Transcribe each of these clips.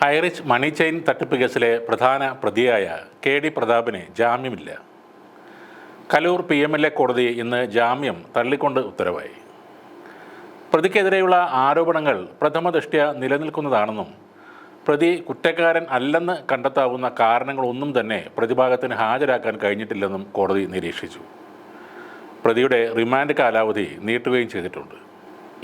ഹൈറിച്ച് മണി chain തട്ടിപ്പ് കേസിലെ പ്രധാന പ്രതിയായ കെ.ഡി. പ്രതാപന് ജാമ്യമില്ല. കലൂർ PMLA കോടതി ഇന്ന് ജാമ്യം തള്ളിക്കൊണ്ട് ഉത്തരവായി. പ്രതിക്കെതിരെയുള്ള ആരോപണങ്ങൾ പ്രഥമദൃഷ്ട്യാ നിലനിൽക്കുന്നതാണെന്നും പ്രതി കുറ്റക്കാരൻ അല്ലെന്ന് കണ്ടെത്താവുന്ന കാരണങ്ങളൊന്നും തന്നെ പ്രതിഭാഗത്തിന് ഹാജരാക്കാൻ കഴിഞ്ഞിട്ടില്ലെന്നും കോടതി നിരീക്ഷിച്ചു. പ്രതിയുടെ റിമാൻഡ് കാലാവധി നീട്ടുകയും ചെയ്തിട്ടുണ്ട്.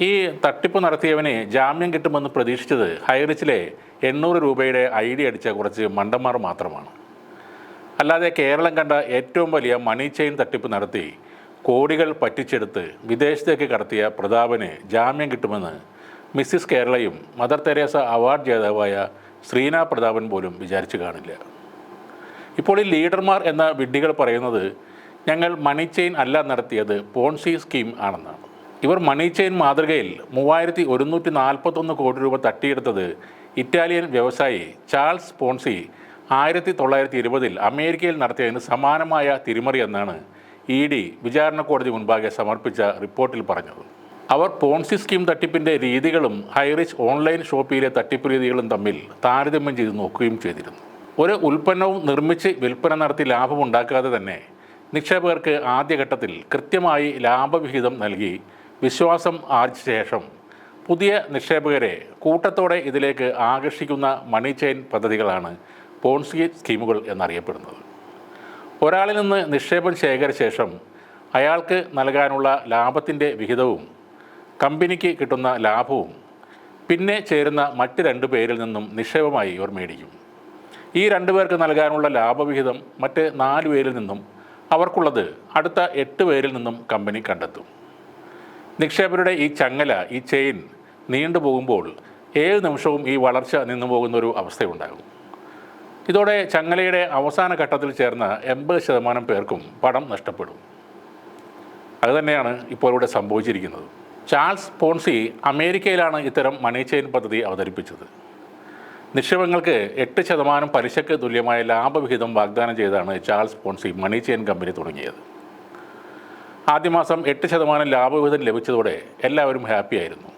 ഈ തട്ടിപ്പ് നടത്തിയവന് ജാമ്യം കിട്ടുമെന്ന് പ്രതീക്ഷിച്ചത് ഹൈറിച്ചിലെ 800 രൂപയുടെ ID അടിച്ച കുറച്ച് മണ്ടന്മാർ മാത്രമാണ്. അല്ലാതെ കേരളം കണ്ട ഏറ്റവും വലിയ മണി ചെയിൻ തട്ടിപ്പ് നടത്തി കോടികൾ പറ്റിച്ചെടുത്ത് വിദേശത്തേക്ക് കടത്തിയ പ്രതാപന് ജാമ്യം കിട്ടുമെന്ന് മിസ്സിസ് കേരളയും മദർ തെരേസ അവാർഡ് ജേതാവായ ശ്രീന പ്രതാപൻ പോലും വിചാരിച്ചു കാണില്ല. ഇപ്പോൾ ഈ ലീഡർമാർ എന്ന വിഡ്ഢികൾ പറയുന്നത് ഞങ്ങൾ മണി ചെയിൻ അല്ല നടത്തിയത് പോൺസി സ്കീം ആണെന്നാണ്. ഇവർ മണി ചെയിൻ മാതൃകയിൽ 3141 കോടി രൂപ തട്ടിയെടുത്തത് ഇറ്റാലിയൻ വ്യവസായി ചാൾസ് പോൺസി 1920 അമേരിക്കയിൽ നടത്തിയതിന് സമാനമായ തിരിമറി എന്നാണ് ED വിചാരണ കോടതി മുൻപാകെ സമർപ്പിച്ച റിപ്പോർട്ടിൽ പറഞ്ഞത്. അവർ പോൺസി സ്കീം തട്ടിപ്പിൻ്റെ രീതികളും ഹൈറിച്ച് ഓൺലൈൻ ഷോപ്പിലെ തട്ടിപ്പ് രീതികളും തമ്മിൽ താരതമ്യം ചെയ്ത് നോക്കുകയും ചെയ്തിരുന്നു. ഒരു ഉൽപ്പന്നവും നിർമ്മിച്ച് വിൽപ്പന നടത്തി ലാഭമുണ്ടാക്കാതെ തന്നെ നിക്ഷേപകർക്ക് ആദ്യഘട്ടത്തിൽ കൃത്യമായി ലാഭവിഹിതം നൽകി വിശ്വാസം ആർജിച്ച ശേഷം പുതിയ നിക്ഷേപകരെ കൂട്ടത്തോടെ ഇതിലേക്ക് ആകർഷിക്കുന്ന മണി ചെയിൻ പദ്ധതികളാണ് പോൺസി സ്കീമുകൾ എന്നറിയപ്പെടുന്നത്. ഒരാളിൽ നിന്ന് നിക്ഷേപം ശേഖരിച്ച ശേഷം അയാൾക്ക് നൽകാനുള്ള ലാഭത്തിൻ്റെ വിഹിതവും കമ്പനിക്ക് കിട്ടുന്ന ലാഭവും പിന്നെ ചേരുന്ന മറ്റ് 2 പേരിൽ നിന്നും നിക്ഷേപമായി ഇവർ മേടിക്കും. ഈ 2 പേർക്ക് നൽകാനുള്ള ലാഭവിഹിതം മറ്റ് 4 പേരിൽ നിന്നും അവർക്കുള്ളത് അടുത്ത 8 പേരിൽ നിന്നും കമ്പനി കണ്ടെത്തും. നിക്ഷേപകരുടെ ഈ ചങ്ങല, ഈ ചെയിൻ നീണ്ടുപോകുമ്പോൾ ഏത് നിമിഷവും ഈ വളർച്ച നിന്നു പോകുന്നൊരു അവസ്ഥയുണ്ടാകും. ഇതോടെ ചങ്ങലയുടെ അവസാന ഘട്ടത്തിൽ ചേർന്ന 80% പേർക്കും പണം നഷ്ടപ്പെടും. അതുതന്നെയാണ് ഇപ്പോൾ ഇവിടെ സംഭവിച്ചിരിക്കുന്നത്. ചാൾസ് പോൺസി അമേരിക്കയിലാണ് ഇത്തരം മണി ചെയിൻ പദ്ധതി അവതരിപ്പിച്ചത്. നിക്ഷേപങ്ങൾക്ക് 8% പലിശയ്ക്ക് തുല്യമായ ലാഭവിഹിതം വാഗ്ദാനം ചെയ്താണ് Charles Ponzi money chain company തുടങ്ങിയത്. ആദ്യ മാസം 8% ലാഭവിഹിതം ലഭിച്ചതോടെ എല്ലാവരും ഹാപ്പിയായിരുന്നു.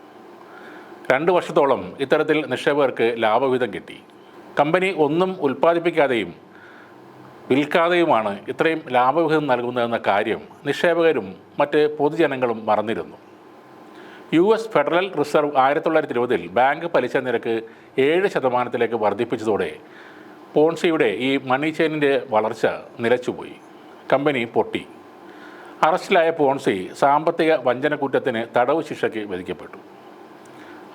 2 വർഷത്തോളം ഇത്തരത്തിൽ നിക്ഷേപകർക്ക് ലാഭവിഹിതം കിട്ടി. കമ്പനി ഒന്നും ഉൽപ്പാദിപ്പിക്കാതെയും വിൽക്കാതെയുമാണ് ഇത്രയും ലാഭവിഹിതം നൽകുന്നതെന്ന കാര്യം നിക്ഷേപകരും മറ്റ് പൊതുജനങ്ങളും മറന്നിരുന്നു. US ഫെഡറൽ റിസർവ് 1920 ബാങ്ക് പലിശ നിരക്ക് 7% വർദ്ധിപ്പിച്ചതോടെ പോൺസിയുടെ ഈ മണി ചെയിനിൻ്റെ വളർച്ച നിലച്ചുപോയി. കമ്പനി പൊട്ടി. അറസ്റ്റിലായ പോൺസി സാമ്പത്തിക വഞ്ചന കുറ്റത്തിന് തടവ് ശിക്ഷയ്ക്ക് വിധിക്കപ്പെട്ടു.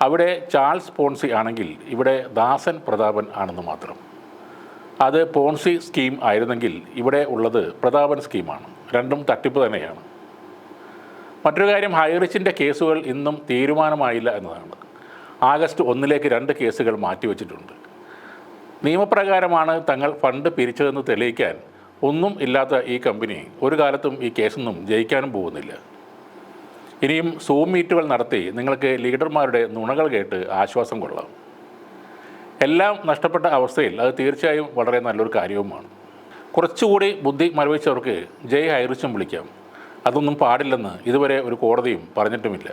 അവിടെ ചാൾസ് പോൺസി ആണെങ്കിൽ ഇവിടെ ദാസൻ പ്രതാപൻ ആണെന്ന് മാത്രം. അത് പോൺസി സ്കീം ആയിരുന്നെങ്കിൽ ഇവിടെ ഉള്ളത് പ്രതാപൻ സ്കീമാണ്. രണ്ടും തട്ടിപ്പ് തന്നെയാണ്. മറ്റൊരു കാര്യം, ഹൈറിച്ചിൻ്റെ കേസുകൾ ഇന്നും തീരുമാനമായില്ല എന്നതാണ്. ആഗസ്റ്റ് 1 2 കേസുകൾ മാറ്റിവെച്ചിട്ടുണ്ട്. നിയമപ്രകാരമാണ് തങ്ങൾ ഫണ്ട് പിരിച്ചതെന്ന് തെളിയിക്കാൻ ഒന്നും ഇല്ലാത്ത ഈ കമ്പനി ഒരു കാലത്തും ഈ കേസൊന്നും ജയിക്കാനും പോകുന്നില്ല. ഇനിയും സൂം മീറ്റുകൾ നടത്തി നിങ്ങൾക്ക് ലീഡർമാരുടെ നുണകൾ കേട്ട് ആശ്വാസം കൊള്ളാം. എല്ലാം നഷ്ടപ്പെട്ട അവസ്ഥയിൽ അത് തീർച്ചയായും വളരെ നല്ലൊരു കാര്യവുമാണ്. കുറച്ചുകൂടി ബുദ്ധി മരവിച്ചവർക്ക് ജയ് ഹൈറിച്ചും വിളിക്കാം. അതൊന്നും പാടില്ലെന്ന് ഇതുവരെ ഒരു കോടതിയും പറഞ്ഞിട്ടുമില്ല.